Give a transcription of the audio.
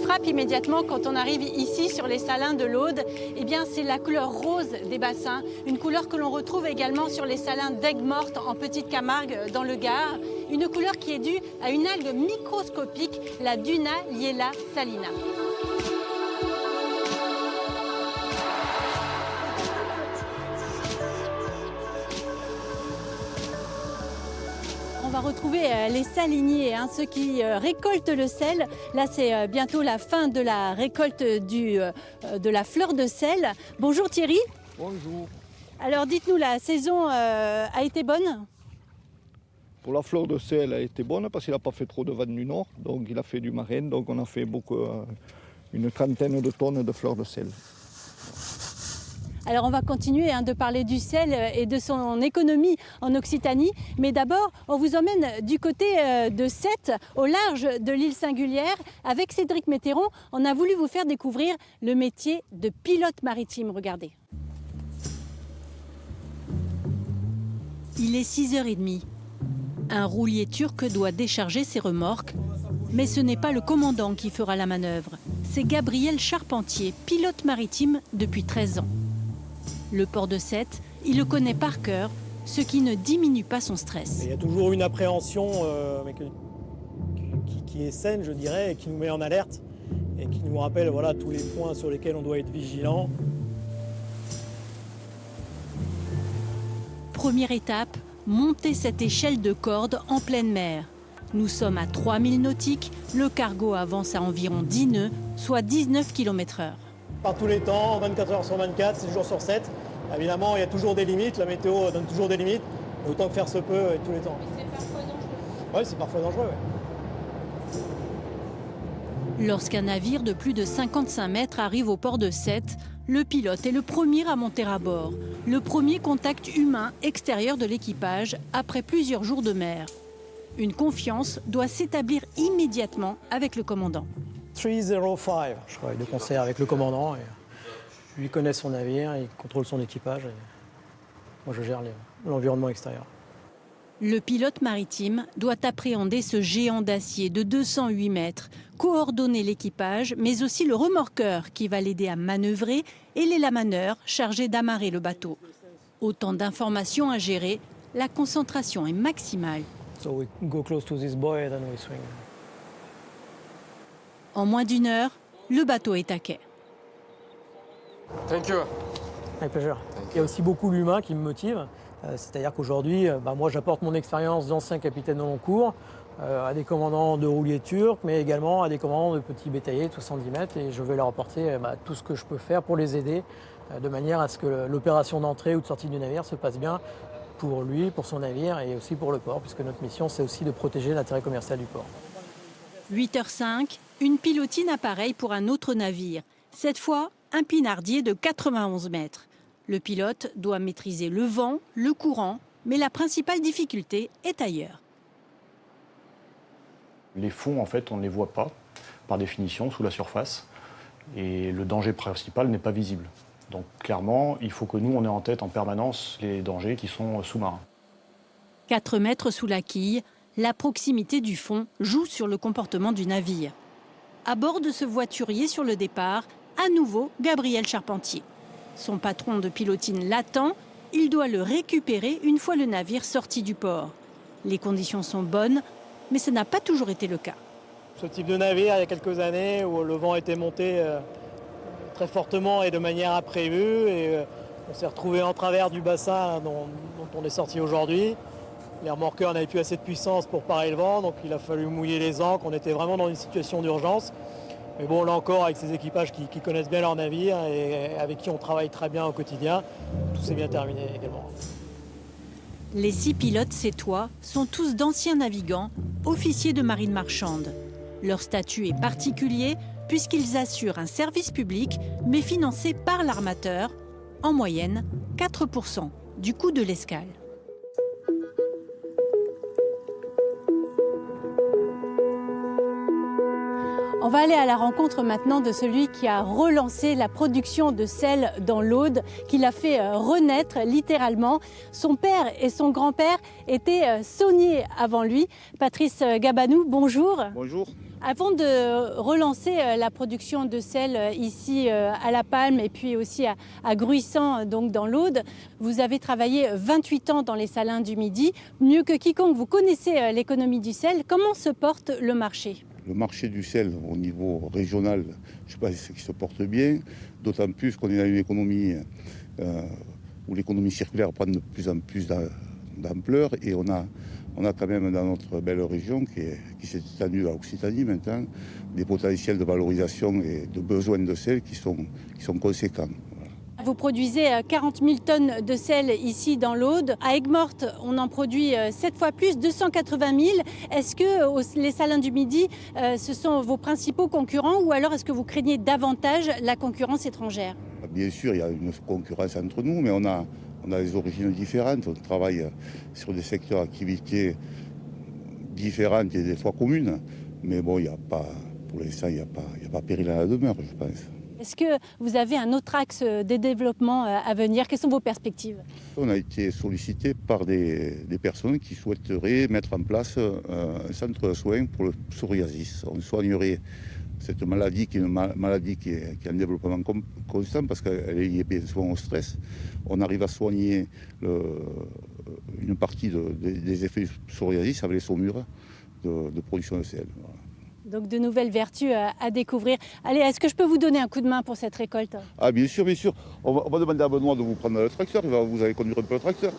frappe immédiatement quand on arrive ici sur les salins de l'Aude, eh bien c'est la couleur rose des bassins, une couleur que l'on retrouve également sur les salins d'Aigues-Mortes en Petite Camargue dans le Gard, une couleur qui est due à une algue microscopique, la Duna liella salina. On va retrouver les saliniers, ceux qui récoltent le sel. Là, c'est bientôt la fin de la récolte de la fleur de sel. Bonjour Thierry. Bonjour. Alors dites-nous, la saison a été bonne? Pour la fleur de sel, elle a été bonne parce qu'il n'a pas fait trop de vent du nord. Donc il a fait du marin, donc on a fait une trentaine de tonnes de fleurs de sel. Alors on va continuer de parler du sel et de son économie en Occitanie. Mais d'abord, on vous emmène du côté de Sète, au large de l'île Singulière. Avec Cédric Météron, on a voulu vous faire découvrir le métier de pilote maritime. Regardez. Il est 6h30. Un roulier turc doit décharger ses remorques. Mais ce n'est pas le commandant qui fera la manœuvre. C'est Gabriel Charpentier, pilote maritime depuis 13 ans. Le port de Sète, il le connaît par cœur, ce qui ne diminue pas son stress. Il y a toujours une appréhension mais qui est saine, je dirais, et qui nous met en alerte et qui nous rappelle tous les points sur lesquels on doit être vigilant. Première étape, monter cette échelle de corde en pleine mer. Nous sommes à 3000 nautiques, le cargo avance à environ 10 nœuds, soit 19 km/h. Par tous les temps, 24 heures sur 24, 7 jours sur 7. Évidemment, il y a toujours des limites, la météo donne toujours des limites, autant que faire se peut tous les temps. C'est parfois dangereux. Oui, c'est parfois dangereux. Ouais. Lorsqu'un navire de plus de 55 mètres arrive au port de Sète, le pilote est le premier à monter à bord. Le premier contact humain extérieur de l'équipage après plusieurs jours de mer. Une confiance doit s'établir immédiatement avec le commandant. 305, je travaille de concert avec le commandant. Lui connaît son navire, il contrôle son équipage. Et moi, je gère l'environnement extérieur. Le pilote maritime doit appréhender ce géant d'acier de 208 mètres, coordonner l'équipage, mais aussi le remorqueur qui va l'aider à manœuvrer et les lamaneurs chargés d'amarrer le bateau. Autant d'informations à gérer, la concentration est maximale. So we go close to this buoy and then we swing. En moins d'une heure, le bateau est à quai. Thank you. Avec plaisir. Il y a aussi beaucoup l'humain qui me motive. C'est-à-dire qu'aujourd'hui, moi j'apporte mon expérience d'ancien capitaine de long cours à des commandants de rouliers turcs, mais également à des commandants de petits bétaillers de 70 mètres. Et je vais leur apporter tout ce que je peux faire pour les aider, de manière à ce que l'opération d'entrée ou de sortie du navire se passe bien pour lui, pour son navire et aussi pour le port, puisque notre mission c'est aussi de protéger l'intérêt commercial du port. 8h05, une pilotine appareille pour un autre navire. Cette fois, un pinardier de 91 mètres. Le pilote doit maîtriser le vent, le courant, mais la principale difficulté est ailleurs. Les fonds, en fait, on ne les voit pas, par définition, sous la surface. Et le danger principal n'est pas visible. Donc, clairement, il faut que nous, on ait en tête en permanence les dangers qui sont sous-marins. 4 mètres sous la quille, la proximité du fond joue sur le comportement du navire. À bord de ce voiturier sur le départ, à nouveau Gabriel Charpentier. Son patron de pilotine l'attend, il doit le récupérer une fois le navire sorti du port. Les conditions sont bonnes, mais ce n'a pas toujours été le cas. Ce type de navire, il y a quelques années, où le vent était monté très fortement et de manière imprévue, et on s'est retrouvé en travers du bassin dont on est sorti aujourd'hui. Les remorqueurs n'avaient plus assez de puissance pour parer le vent, donc il a fallu mouiller les ancres. On était vraiment dans une situation d'urgence. Mais bon, là encore, avec ces équipages qui connaissent bien leur navire et avec qui on travaille très bien au quotidien, tout s'est bien terminé également. Les 6 pilotes sétois sont tous d'anciens navigants, officiers de marine marchande. Leur statut est particulier puisqu'ils assurent un service public, mais financé par l'armateur, en moyenne 4% du coût de l'escale. On va aller à la rencontre maintenant de celui qui a relancé la production de sel dans l'Aude, qui l'a fait renaître littéralement. Son père et son grand-père étaient sauniers avant lui. Patrice Gabanou, bonjour. Bonjour. Avant de relancer la production de sel ici à La Palme et puis aussi à Gruissant, donc dans l'Aude, vous avez travaillé 28 ans dans les salins du Midi. Mieux que quiconque, vous connaissez l'économie du sel. Comment se porte le marché ? Le marché du sel au niveau régional, je pense qu'il se porte bien, d'autant plus qu'on est dans une économie où l'économie circulaire prend de plus en plus d'ampleur et on a quand même dans notre belle région qui s'est étendue à Occitanie maintenant, des potentiels de valorisation et de besoins de sel qui sont conséquents. Vous produisez 40 000 tonnes de sel ici dans l'Aude. À Aigues-Mortes, on en produit 7 fois plus, 280 000. Est-ce que les salins du Midi, ce sont vos principaux concurrents ou alors est-ce que vous craignez davantage la concurrence étrangère ? Bien sûr, il y a une concurrence entre nous, mais on a des origines différentes. On travaille sur des secteurs d'activité différentes et des fois communes. Mais bon, pour l'instant, il n'y a pas péril à la demeure, je pense. Est-ce que vous avez un autre axe de développement à venir ? Quelles sont vos perspectives ? On a été sollicité par des personnes qui souhaiteraient mettre en place un centre de soins pour le psoriasis. On soignerait cette maladie qui est une maladie qui est en développement constant parce qu'elle est liée bien souvent au stress. On arrive à soigner une partie des effets du psoriasis avec les saumures de production de sel. Voilà. Donc de nouvelles vertus à découvrir. Allez, est-ce que je peux vous donner un coup de main pour cette récolte ? Ah bien sûr, bien sûr. On va demander à Benoît de vous prendre le tracteur, vous allez conduire un peu le tracteur.